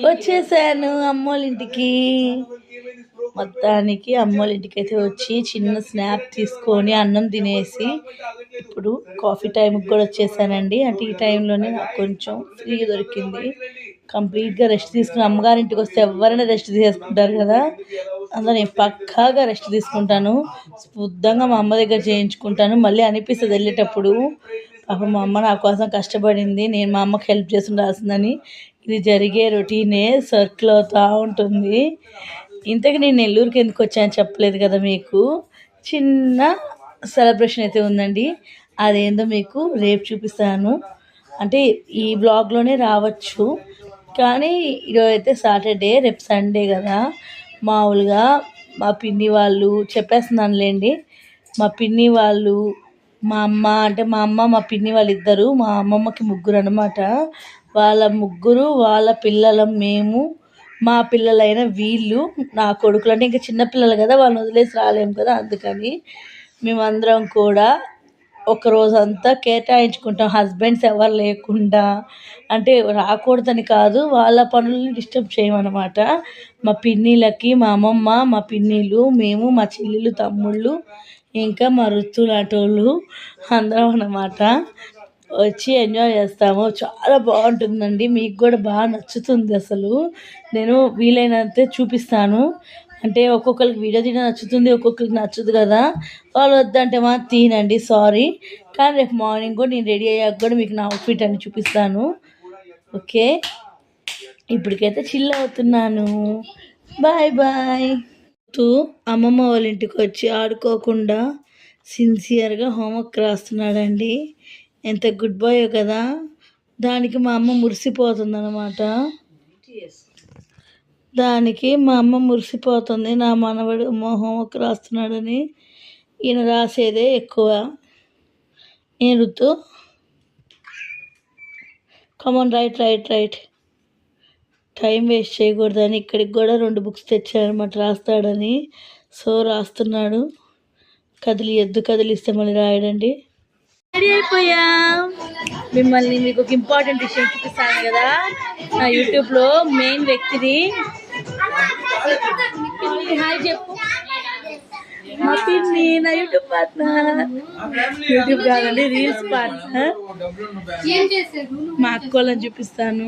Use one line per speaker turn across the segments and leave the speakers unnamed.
వచ్చేసాను అమ్మోళ్ళ ఇంటికి. మొత్తానికి అమ్మోళ్ళ ఇంటికి అయితే వచ్చి చిన్న స్నాప్ తీసుకొని అన్నం తినేసి ఇప్పుడు కాఫీ టైంకి కూడా వచ్చేసానండి. అంటే ఈ టైంలోనే నాకు కొంచెం ఫ్రీ దొరికింది. కంప్లీట్గా రెస్ట్ తీసుకుని అమ్మగారింటికి వస్తే ఎవరైనా రెస్ట్ తీసుకుంటారు కదా, అందులో నేను పక్కాగా రెస్ట్ తీసుకుంటాను. శుద్ధంగా మా అమ్మ దగ్గర చేయించుకుంటాను. మళ్ళీ అనిపిస్తుంది వెళ్ళేటప్పుడు, పాపం మా అమ్మ నా కోసం కష్టపడింది, నేను మా అమ్మకి హెల్ప్ చేసి ఉండాల్సిందని. ఇది జరిగే రొటీనే, సర్కిల్ అవుతూ ఉంటుంది. ఇంతకు నేను నెల్లూరుకి ఎందుకు వచ్చాను చెప్పలేదు కదా మీకు. చిన్న సెలబ్రేషన్ అయితే ఉందండి, అదేందో మీకు రేపు చూపిస్తాను. అంటే ఈ బ్లాగ్లోనే రావచ్చు, కానీ ఈరోజు అయితే సాటర్డే, రేపు సండే కదా. మామూలుగా మా పిన్ని వాళ్ళు చెప్పేస్తున్నానులేండి. మా పిన్ని వాళ్ళు, మా అమ్మ, అంటే మా అమ్మ మా పిన్ని వాళ్ళు ఇద్దరు, మా అమ్మమ్మకి ముగ్గురు అనమాట. వాళ్ళ ముగ్గురు, వాళ్ళ పిల్లలం మేము, మా పిల్లలైన వీళ్ళు, నా కొడుకులు. అంటే ఇంకా చిన్నపిల్లలు కదా, వాళ్ళని వదిలేసి రాలేము కదా, అందుకని మేమందరం కూడా ఒకరోజంతా కేటాయించుకుంటాం, హస్బెండ్స్ ఎవరు లేకుండా. అంటే రాకూడదని కాదు, వాళ్ళ పనులని డిస్టర్బ్ చేయమన్నమాట. మా పిన్నిలకి, మా అమ్మమ్మ, మా పిన్నిలు, మేము, మా చెల్లెలు, తమ్ముళ్ళు, ఇంకా మా రుత్తు లాంటి వాళ్ళు అందరం అన్నమాట వచ్చి ఎంజాయ్ చేస్తాము. చాలా బాగుంటుందండి, మీకు కూడా బాగా నచ్చుతుంది. అసలు నేను వీలైనంతే చూపిస్తాను. అంటే ఒక్కొక్కరికి వీడియో తీయడం నచ్చుతుంది, ఒక్కొక్కరికి నచ్చదు కదా, వాళ్ళు వద్దంటే మాత్రం తీనండి, సారీ. కానీ రేపు మార్నింగ్ కూడా నేను రెడీ అయ్యాక కూడా మీకు నా అవుట్ఫిట్ అని చూపిస్తాను. ఓకే, ఇప్పటికైతే చిల్ అవుతున్నాను. Bye bye. అమ్మమ్మ వాళ్ళ ఇంటికి వచ్చి ఆడుకోకుండా సిన్సియర్గా హోంవర్క్ రాస్తున్నాడండి. ఎంత గుడ్ బాయ్ కదా. దానికి మా అమ్మ మురిసిపోతుంది అన్నమాట. నా మనవడు హోంవర్క్ రాస్తున్నాడని. ఈయన రాసేదే ఎక్కువ. ఏం రుతు, కమాన్ రైట్. టైం వేస్ట్ చేయకూడదని ఇక్కడికి కూడా 2 బుక్స్ తెచ్చారనమాట రాస్తాడని. సో రాస్తున్నాడు. కదిలిస్తే మళ్ళీ రాయడండి. రెడీ అయిపోయా. మిమ్మల్ని మీకు ఒక ఇంపార్టెంట్ విషయం చూపిస్తాను కదా, నా యూట్యూబ్లో మెయిన్ వ్యక్తిని. హాయ్ చెప్పు. మా పిన్ని నా యూట్యూబ్ పార్ట్నర్. యూట్యూబ్ కాదండి, రీల్స్ పార్ట్నర్. మా అక్కోళ్ళని చూపిస్తాను.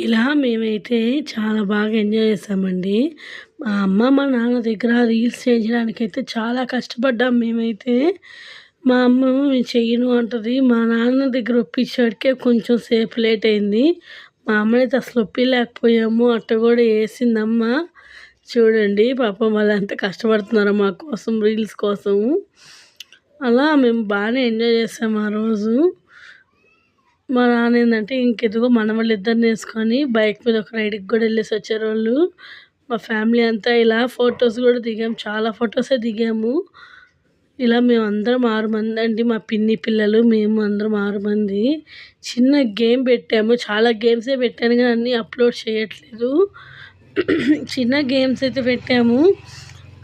ఇలా మేమైతే చాలా బాగా ఎంజాయ్ చేసామండి. మా అమ్మ మా నాన్న దగ్గర రీల్స్ చేయించడానికైతే చాలా కష్టపడ్డాం మేమైతే. మా అమ్మ నేను చెయ్యను అంటుంది, మా నాన్న దగ్గర ఒప్పించాడికే కొంచెం సేపు లేట్ అయింది. మా అమ్మనైతే అసలు ఒప్పిలేకపోయాము, అట్ట కూడా వేసిందమ్మ. చూడండి పాపం వాళ్ళు ఎంత కష్టపడుతున్నారో మా కోసం, రీల్స్ కోసము. అలా మేము బాగానే ఎంజాయ్ చేసాము ఆ రోజు. మా నాన్న ఏంటంటే ఇంకెదుగో మనవాళ్ళు ఇద్దరిని వేసుకొని బైక్ మీద ఒక రైడ్కి కూడా వెళ్ళేసి వచ్చారు వాళ్ళు. మా ఫ్యామిలీ అంతా ఇలా ఫొటోస్ కూడా దిగాము, చాలా ఫొటోసే దిగాము. ఇలా మేము అందరం 6 మంది అండి, మా పిన్ని పిల్లలు, మేము అందరం 6 మంది. చిన్న గేమ్ పెట్టాము, చాలా గేమ్సే పెట్టాను కానీ అన్నీ అప్లోడ్ చేయట్లేదు. చిన్న గేమ్స్ అయితే పెట్టాము.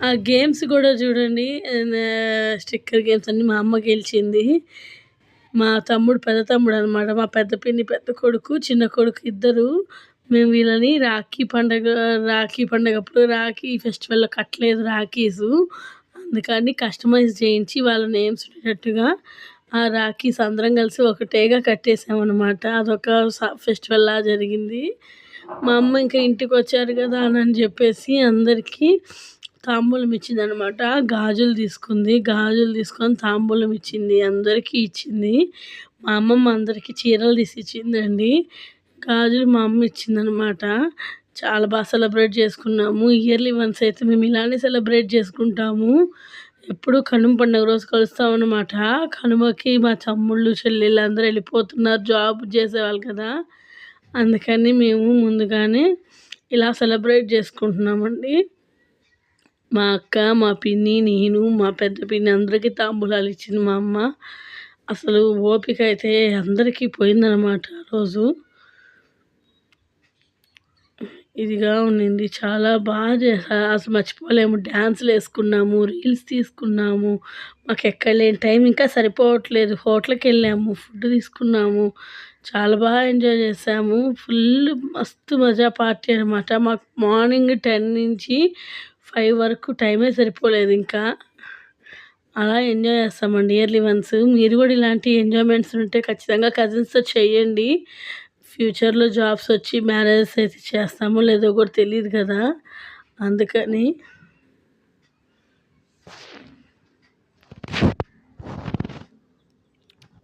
ఆ గేమ్స్ కూడా చూడండి, స్టిక్కర్ గేమ్స్ అన్నీ మా అమ్మ గెలిచింది. మా తమ్ముడు, పెద్ద తమ్ముడు అనమాట, మా పెద్ద పిన్ని పెద్ద కొడుకు, చిన్న కొడుకు ఇద్దరు. మేము వీళ్ళని రాఖీ పండగప్పుడు రాఖీ ఫెస్టివల్లో కట్టలేదు రాఖీసు, అందుకని కస్టమైజ్ చేయించి వాళ్ళ నేమ్స్ ఉండేటట్టుగా ఆ రాఖీస్ అందరం కలిసి ఒకటేగా కట్టేసామన్నమాట. అదొక ఫెస్టివల్లా జరిగింది. మా అమ్మ ఇంకా ఇంటికి వచ్చారు కదా అని చెప్పేసి అందరికీ తాంబూలం ఇచ్చిందనమాట. గాజులు తీసుకొని తాంబూలం ఇచ్చింది, అందరికీ ఇచ్చింది. మా అమ్మమ్మ అందరికీ చీరలు తీసి ఇచ్చిందండి. గాజులు మా అమ్మ ఇచ్చిందనమాట. చాలా బాగా సెలబ్రేట్ చేసుకున్నాము. ఇయర్లీ వన్స్ అయితే మేము ఇలానే సెలబ్రేట్ చేసుకుంటాము. ఎప్పుడు కనుమ పండుగ రోజు కలుస్తామన్నమాట. కనుమకి మా తమ్ముళ్ళు, చెల్లెళ్ళు అందరూ వెళ్ళిపోతున్నారు, జాబ్ చేసేవాళ్ళు కదా, అందుకని మేము ముందుగానే ఇలా సెలబ్రేట్ చేసుకుంటున్నామండి. మా అక్క, మా పిన్ని, నేను, మా పెద్ద పిన్ని అందరికీ తాంబూలాలు ఇచ్చింది మా అమ్మ. అసలు ఓపిక అయితే అందరికీ పోయిందనమాట ఆ రోజు. ఇదిగా ఉండింది, చాలా బాగా చేసా, అసలు మర్చిపోలేము. డ్యాన్సులు వేసుకున్నాము, రీల్స్ తీసుకున్నాము. మాకు ఎక్కడ లేని టైం ఇంకా సరిపోవట్లేదు. హోటల్కి వెళ్ళాము, ఫుడ్ తీసుకున్నాము, చాలా బాగా ఎంజాయ్ చేసాము. ఫుల్ మస్తు మజా పార్టీ అనమాట. మాకు మార్నింగ్ 10 నుంచి 5 వరకు టైమే సరిపోలేదు ఇంకా. అలా ఎంజాయ్ చేస్తామండి ఇయర్లీ వన్స్. మీరు కూడా ఇలాంటి ఎంజాయ్మెంట్స్ ఉంటే ఖచ్చితంగా కజిన్స్తో చేయండి. ఫ్యూచర్లో జాబ్స్ వచ్చి మ్యారేజెస్ అయితే చేస్తామో లేదో కూడా తెలియదు కదా, అందుకని.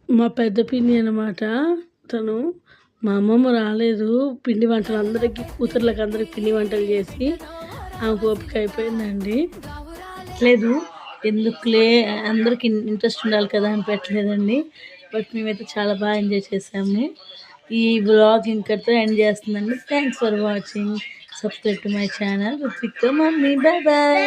మా పెద్ద పిన్ని అనమాట తను. మా అమ్మమ్మ రాలేదు. పిండి వంటలు అందరికీ, కూతుర్లకు అందరికి పిండి వంటలు చేసి ఆమెకు ఓపిక అయిపోయిందండి. లేదు, ఎందుకులే, అందరికి ఇంట్రెస్ట్ ఉండాలి కదా అని పెట్టలేదండి. బట్ మేమైతే చాలా బాగా ఎంజాయ్ చేసాము. ఈ వ్లాగ్ ఇంకటితో ఎండ్ చేస్తుందండి. Thanks for watching. Subscribe to my channel రుత్విక్తో మమ్మీ. Bye bye.